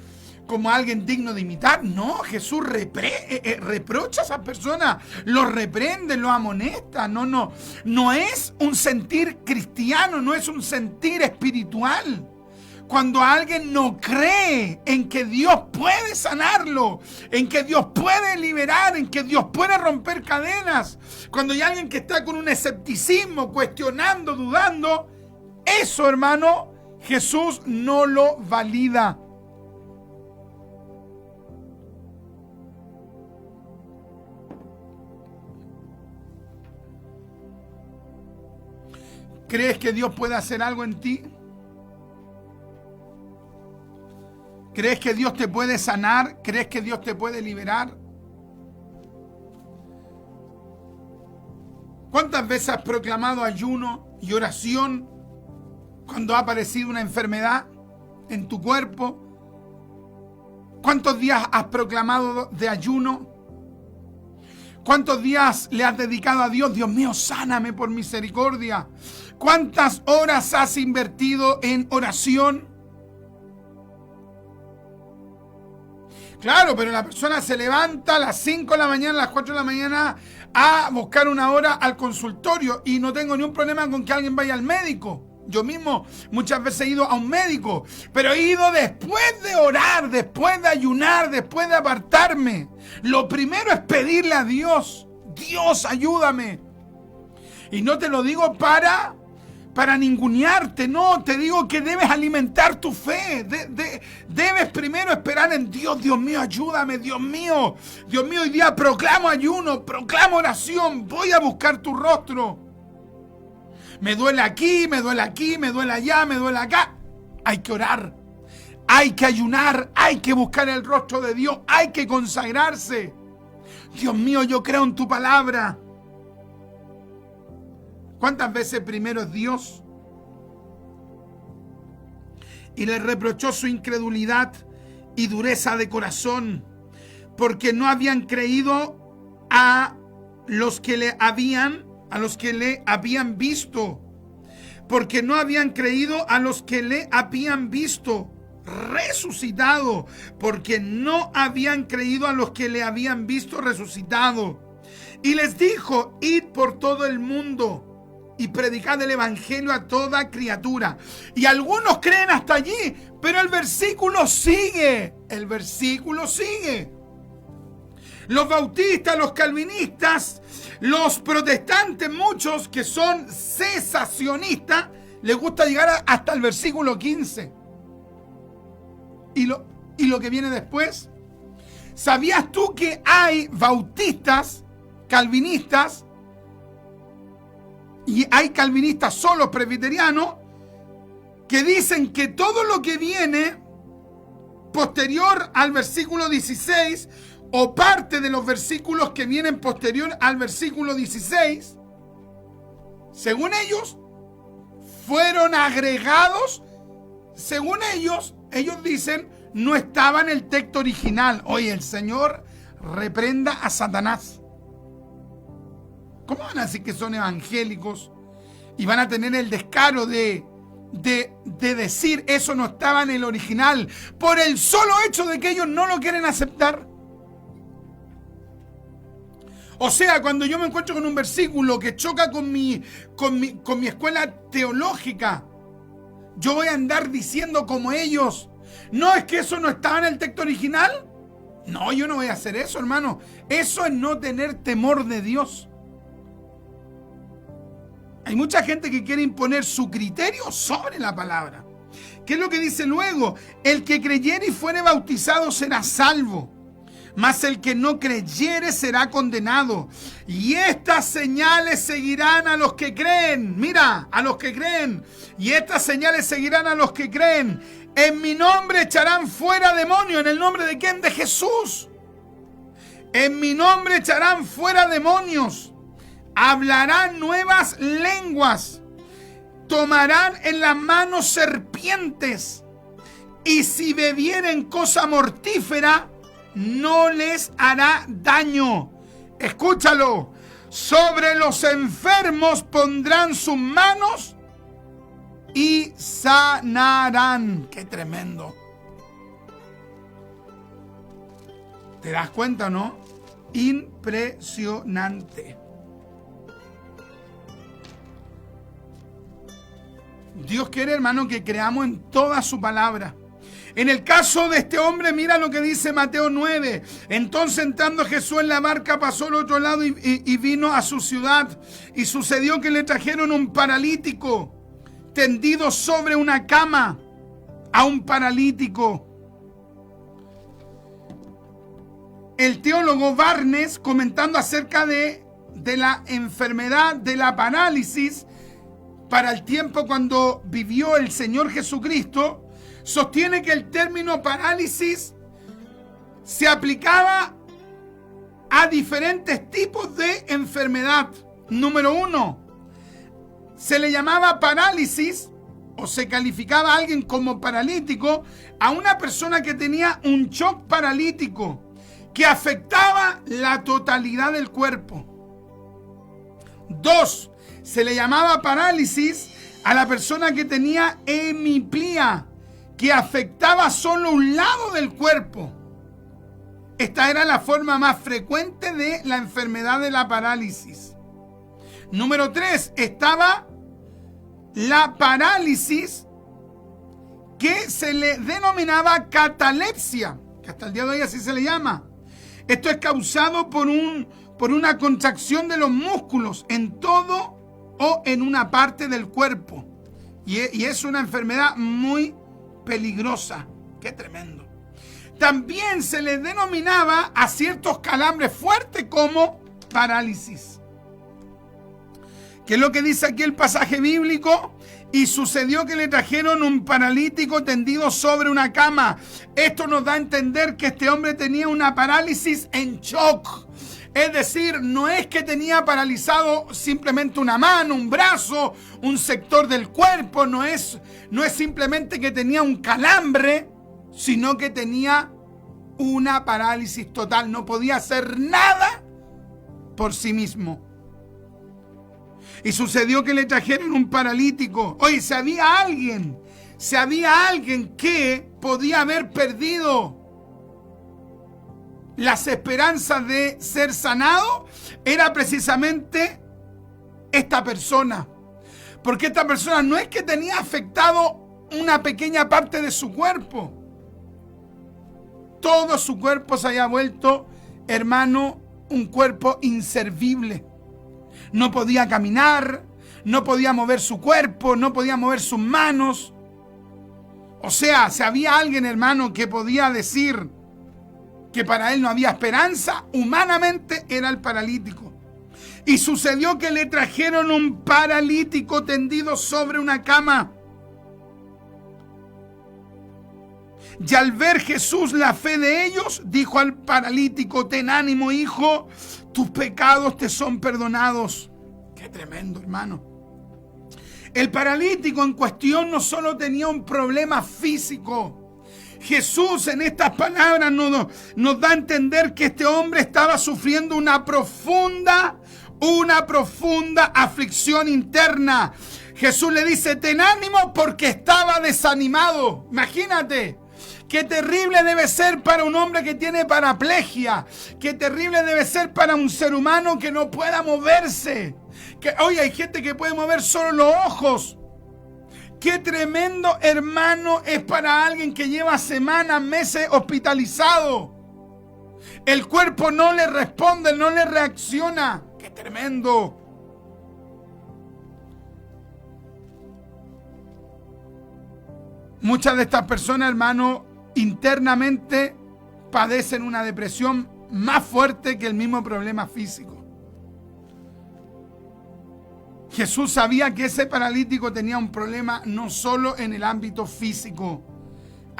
digno de imitar? No, Jesús reprocha a esas personas, los reprende, los amonesta. No es un sentir cristiano, no es un sentir espiritual. Cuando alguien no cree en que Dios puede sanarlo, en que Dios puede liberar, en que Dios puede romper cadenas, cuando hay alguien que está con un escepticismo, cuestionando, dudando, eso, hermano, Jesús no lo valida. ¿Crees que Dios puede hacer algo en ti? ¿Crees que Dios te puede sanar? ¿Crees que Dios te puede liberar? ¿Cuántas veces has proclamado ayuno y oración cuando ha aparecido una enfermedad en tu cuerpo? ¿Cuántos días has proclamado de ayuno? ¿Cuántos días le has dedicado a Dios? Dios mío, sáname por misericordia. ¿Cuántas horas has invertido en oración? Claro, pero la persona se levanta a las 5 de la mañana, a las 4 de la mañana a buscar una hora al consultorio, y no tengo ni un problema con que alguien vaya al médico. Yo mismo muchas veces he ido a un médico, pero he ido después de orar, después de ayunar, después de apartarme. Lo primero es pedirle a Dios: Dios, ayúdame. Y no te lo digo para ningunearte, no, te digo que debes alimentar tu fe. Debes primero esperar en Dios. Dios mío, ayúdame, Dios mío, hoy día proclamo ayuno, proclamo oración, voy a buscar tu rostro. Me duele aquí, me duele aquí, me duele allá, me duele acá. Hay que orar, hay que ayunar, hay que buscar el rostro de Dios, hay que consagrarse. Dios mío, yo creo en tu palabra. ¿Cuántas veces primero es Dios? Y le reprochó su incredulidad y dureza de corazón, porque no habían creído a los que le habían visto. Porque no habían creído a los que le habían visto resucitado. Porque no habían creído a los que le habían visto resucitado. Y les dijo: id por todo el mundo y predicad el evangelio a toda criatura. Y algunos creen hasta allí, pero el versículo sigue. Los bautistas, los calvinistas, los protestantes, muchos que son cesacionistas, les gusta llegar hasta el versículo 15. Y lo que viene después. ¿Sabías tú que hay bautistas, calvinistas, y hay calvinistas solos presbiterianos que dicen que todo lo que viene posterior al versículo 16, o parte de los versículos que vienen posterior al versículo 16, según ellos, fueron agregados, según ellos dicen, no estaba en el texto original. Oye, el Señor reprenda a Satanás. ¿Cómo van a decir que son evangélicos y van a tener el descaro de decir eso no estaba en el original por el solo hecho de que ellos no lo quieren aceptar? O sea, cuando yo me encuentro con un versículo que choca con mi escuela teológica, yo voy a andar diciendo como ellos: no, es que eso no estaba en el texto original. No, yo no voy a hacer eso, hermano. Eso es no tener temor de Dios. Hay mucha gente que quiere imponer su criterio sobre la palabra, ¿Qué es lo que dice luego? El que creyere y fuere bautizado será salvo, mas el que no creyere será condenado. Y estas señales seguirán a los que creen. Mira, a los que creen. Y estas señales seguirán a los que creen. En mi nombre echarán fuera demonios. ¿En el nombre de quién? De Jesús. En mi nombre echarán fuera demonios. Hablarán nuevas lenguas. Tomarán en las manos serpientes. Y si bebieren cosa mortífera, no les hará daño. Escúchalo. Sobre los enfermos pondrán sus manos y sanarán. ¡Qué tremendo! ¿Te das cuenta, no? Impresionante. Dios quiere, hermano, que creamos en toda su palabra. En el caso de este hombre, mira lo que dice Mateo 9. Entonces, entrando Jesús en la barca, pasó al otro lado y vino a su ciudad. Y sucedió que le trajeron un paralítico tendido sobre una cama. A un paralítico. El teólogo Barnes, comentando acerca de la enfermedad de la parálisis, para el tiempo cuando vivió el Señor Jesucristo, sostiene que el término parálisis se aplicaba a diferentes tipos de enfermedad. Número 1, se le llamaba parálisis o se calificaba a alguien como paralítico a una persona que tenía un shock paralítico que afectaba la totalidad del cuerpo. 2, se le llamaba parálisis a la persona que tenía hemiplía, que afectaba solo un lado del cuerpo. Esta era la forma más frecuente de la enfermedad de la parálisis. Número 3, estaba la parálisis que se le denominaba catalepsia, que hasta el día de hoy así se le llama. Esto es causado por una contracción de los músculos en todo o en una parte del cuerpo. Y es una enfermedad muy peligrosa. ¡Qué tremendo! También se le denominaba a ciertos calambres fuertes como parálisis. ¿Qué es lo que dice aquí el pasaje bíblico? Y sucedió que le trajeron un paralítico tendido sobre una cama. Esto nos da a entender que este hombre tenía una parálisis en shock. Es decir, no es que tenía paralizado simplemente una mano, un brazo, un sector del cuerpo. No es simplemente que tenía un calambre, sino que tenía una parálisis total. No podía hacer nada por sí mismo. Y sucedió que le trajeron un paralítico. Oye, si había alguien que podía haber perdido las esperanzas de ser sanado, era precisamente esta persona. Porque esta persona no es que tenía afectado una pequeña parte de su cuerpo. Todo su cuerpo se había vuelto, hermano, un cuerpo inservible. No podía caminar, no podía mover su cuerpo, no podía mover sus manos. O sea, si había alguien, hermano, que podía decir que para él no había esperanza, humanamente era el paralítico. Y sucedió que le trajeron un paralítico tendido sobre una cama. Y al ver Jesús la fe de ellos, dijo al paralítico: ten ánimo, hijo, tus pecados te son perdonados. Qué tremendo, hermano. El paralítico en cuestión no solo tenía un problema físico. Jesús en estas palabras nos da a entender que este hombre estaba sufriendo una profunda aflicción interna. Jesús le dice: ten ánimo, porque estaba desanimado. Imagínate. Qué terrible debe ser para un hombre que tiene paraplegia. Qué terrible debe ser para un ser humano que no pueda moverse. Hoy hay gente que puede mover solo los ojos. Qué tremendo, hermano, es para alguien que lleva semanas, meses hospitalizado. El cuerpo no le responde, no le reacciona. Qué tremendo. Muchas de estas personas, hermano, internamente padecen una depresión más fuerte que el mismo problema físico. Jesús sabía que ese paralítico tenía un problema no solo en el ámbito físico.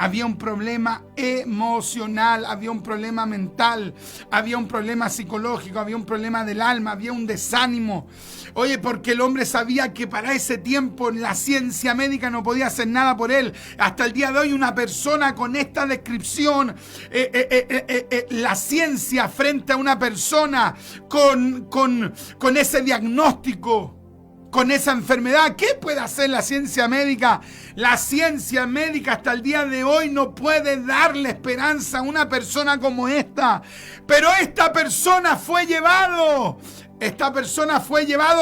Había un problema emocional, había un problema mental, había un problema psicológico, había un problema del alma, había un desánimo. Oye, porque el hombre sabía que para ese tiempo la ciencia médica no podía hacer nada por él. Hasta el día de hoy una persona con esta descripción, la ciencia frente a una persona con ese diagnóstico, con esa enfermedad, ¿qué puede hacer la ciencia médica? La ciencia médica hasta el día de hoy no puede darle esperanza a una persona como esta. Pero esta persona fue llevado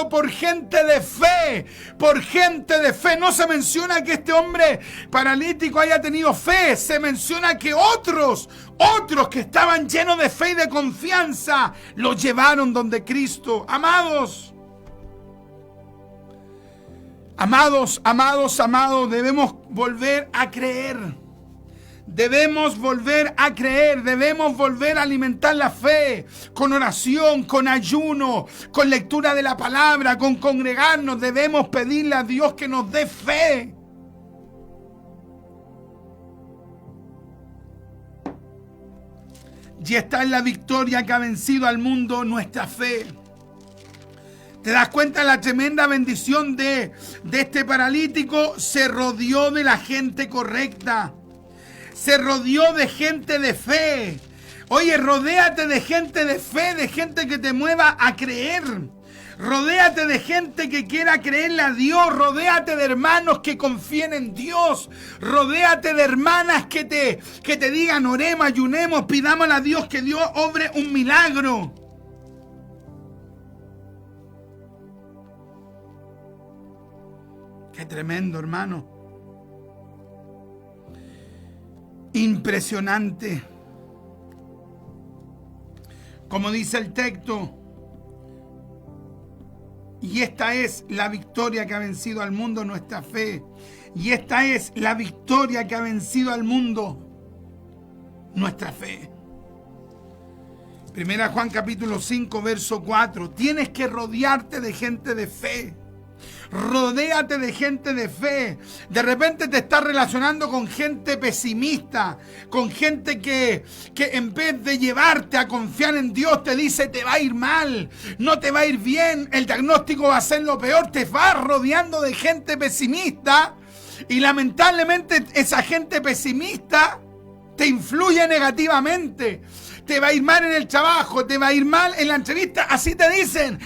por gente de fe, por gente de fe. No se menciona que este hombre paralítico haya tenido fe, se menciona que otros que estaban llenos de fe y de confianza, lo llevaron donde Cristo. Amados, debemos volver a creer. Debemos volver a alimentar la fe con oración, con ayuno, con lectura de la palabra, con congregarnos. Debemos pedirle a Dios que nos dé fe. Y esta es la victoria que ha vencido al mundo, nuestra fe. ¿Te das cuenta de la tremenda bendición de este paralítico? Se rodeó de la gente correcta. Se rodeó de gente de fe. Oye, rodéate de gente de fe, de gente que te mueva a creer. Rodéate de gente que quiera creerle a Dios. Rodéate de hermanos que confíen en Dios. Rodéate de hermanas que te digan, oremos, ayunemos, pidámosle a Dios que Dios obre un milagro. Qué tremendo, hermano. Impresionante. Como dice el texto, y esta es la victoria que ha vencido al mundo, nuestra fe. Y esta es la victoria que ha vencido al mundo, nuestra fe. Primera Juan capítulo 5, verso 4. Tienes que rodearte de gente de fe. Rodéate de gente de fe. De repente te estás relacionando con gente pesimista, con gente que en vez de llevarte a confiar en Dios te dice te va a ir mal, no te va a ir bien, el diagnóstico va a ser lo peor. Te vas rodeando de gente pesimista y lamentablemente esa gente pesimista te influye negativamente. Te va a ir mal en el trabajo, te va a ir mal en la entrevista, así te dicen.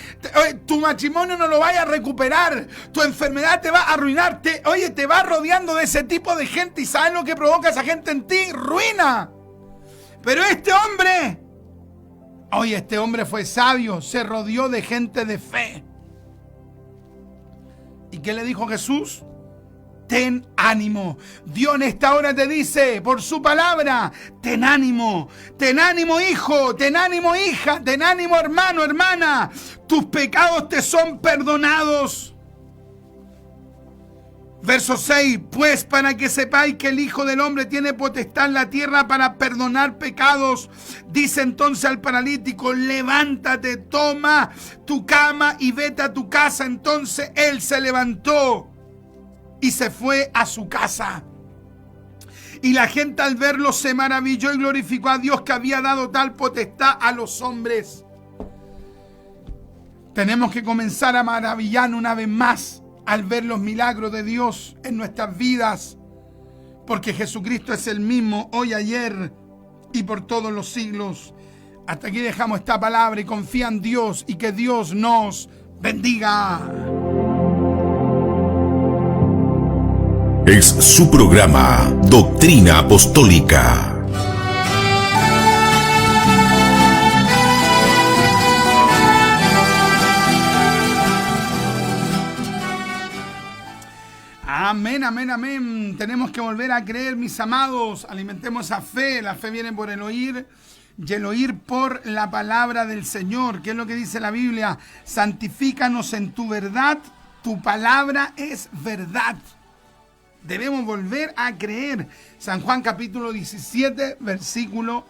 Tu matrimonio no lo vaya a recuperar, tu enfermedad te va a arruinar. Te vas rodeando de ese tipo de gente y ¿sabes lo que provoca esa gente en ti? Ruina. Pero este hombre fue sabio, se rodeó de gente de fe. ¿Y qué le dijo Jesús? Ten ánimo. Dios en esta hora te dice por su palabra, ten ánimo hijo, ten ánimo hija, ten ánimo hermano, hermana. Tus pecados te son perdonados. Verso 6, pues para que sepáis que el Hijo del Hombre tiene potestad en la tierra para perdonar pecados, dice entonces al paralítico, levántate, toma tu cama y vete a tu casa. Entonces él se levantó y se fue a su casa. Y la gente al verlo se maravilló y glorificó a Dios que había dado tal potestad a los hombres. Tenemos que comenzar a maravillarnos una vez más al ver los milagros de Dios en nuestras vidas. Porque Jesucristo es el mismo hoy, ayer y por todos los siglos. Hasta aquí dejamos esta palabra y confía en Dios y que Dios nos bendiga. Es su programa Doctrina Apostólica. Amén, amén, amén. Tenemos que volver a creer, mis amados. Alimentemos esa fe. La fe viene por el oír y el oír por la palabra del Señor. ¿Qué es lo que dice la Biblia? Santifícanos en tu verdad. Tu palabra es verdad. Debemos volver a creer. San Juan capítulo 17, versículo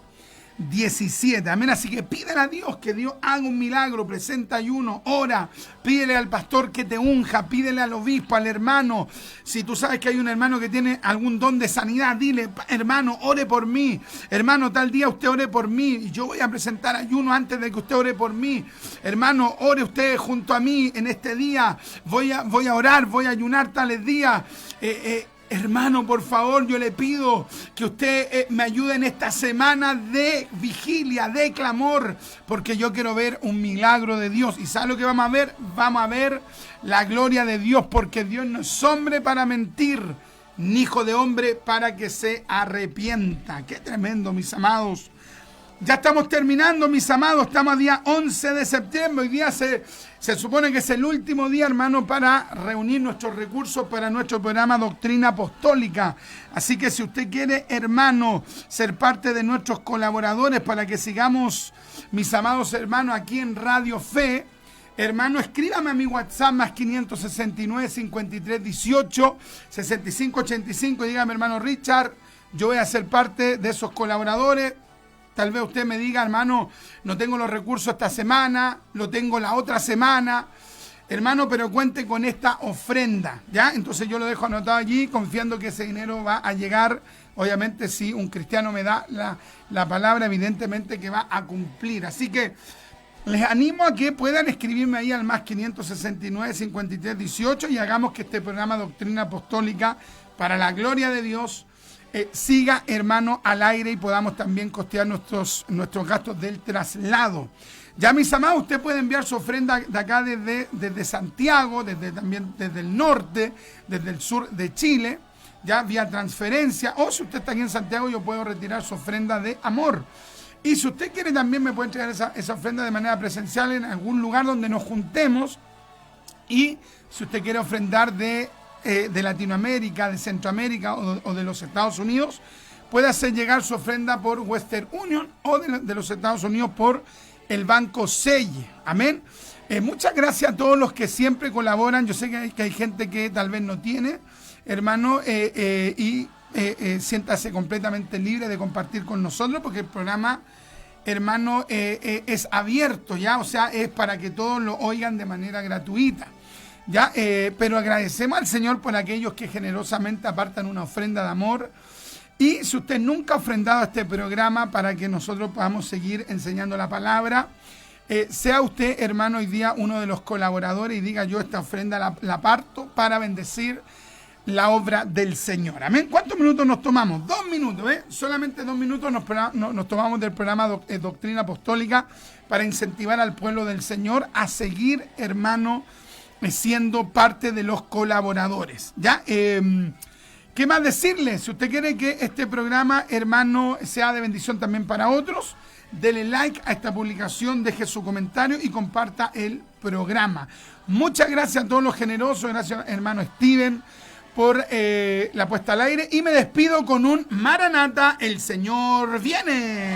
17. Amén. Así que pídele a Dios que Dios haga un milagro, presenta ayuno, ora, pídele al pastor que te unja, pídele al obispo, al hermano. Si tú sabes que hay un hermano que tiene algún don de sanidad, dile, hermano, ore por mí. Hermano, tal día usted ore por mí y yo voy a presentar ayuno antes de que usted ore por mí. Hermano, ore usted junto a mí en este día. Voy a orar, voy a ayunar tales días. Hermano, por favor, yo le pido que usted me ayude en esta semana de vigilia, de clamor, porque yo quiero ver un milagro de Dios. ¿Y sabe lo que vamos a ver? Vamos a ver la gloria de Dios, porque Dios no es hombre para mentir, ni hijo de hombre para que se arrepienta. ¡Qué tremendo, mis amados! Ya estamos terminando, mis amados, estamos a día 11 de septiembre. Hoy día se supone que es el último día, hermano, para reunir nuestros recursos para nuestro programa Doctrina Apostólica. Así que si usted quiere, hermano, ser parte de nuestros colaboradores para que sigamos, mis amados hermanos, aquí en Radio Fe, hermano, escríbame a mi WhatsApp más 569 53 18 65 85 y dígame, hermano Richard, yo voy a ser parte de esos colaboradores. Tal vez usted me diga, hermano, no tengo los recursos esta semana, lo tengo la otra semana. Hermano, pero cuente con esta ofrenda, ¿ya? Entonces yo lo dejo anotado allí, confiando que ese dinero va a llegar. Obviamente, si un cristiano me da la palabra, evidentemente que va a cumplir. Así que les animo a que puedan escribirme ahí al más 569 53 18 y hagamos que este programa Doctrina Apostólica, para la gloria de Dios, siga, hermano, al aire y podamos también costear nuestros gastos del traslado. Ya, mis amados, usted puede enviar su ofrenda de acá desde Santiago, también desde el norte, desde el sur de Chile, ya vía transferencia, o si usted está aquí en Santiago, yo puedo retirar su ofrenda de amor. Y si usted quiere, también me puede entregar esa ofrenda de manera presencial en algún lugar donde nos juntemos. Y si usted quiere ofrendar de Latinoamérica, de Centroamérica o de los Estados Unidos, puede hacer llegar su ofrenda por Western Union o de los Estados Unidos por el Banco Selle. Amén. Muchas gracias a todos los que siempre colaboran. Yo sé que hay gente que tal vez no tiene, hermano, siéntase completamente libre de compartir con nosotros, porque el programa, hermano, es abierto, ya, o sea, es para que todos lo oigan de manera gratuita. Ya, pero agradecemos al Señor por aquellos que generosamente apartan una ofrenda de amor. Y si usted nunca ha ofrendado a este programa para que nosotros podamos seguir enseñando la palabra, sea usted, hermano, hoy día uno de los colaboradores y diga, yo esta ofrenda la parto para bendecir la obra del Señor. Amén. ¿Cuántos minutos nos tomamos? 2 minutos, solamente 2 minutos nos tomamos del programa Doctrina Apostólica para incentivar al pueblo del Señor a seguir, hermano, siendo parte de los colaboradores. ¿Ya? ¿Qué más decirle? Si usted quiere que este programa, hermano, sea de bendición también para otros, dele like a esta publicación, deje su comentario y comparta el programa. Muchas gracias a todos los generosos, gracias, hermano Steven, por la puesta al aire, y me despido con un Maranata, el Señor viene.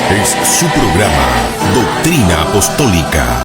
Es su programa Doctrina Apostólica.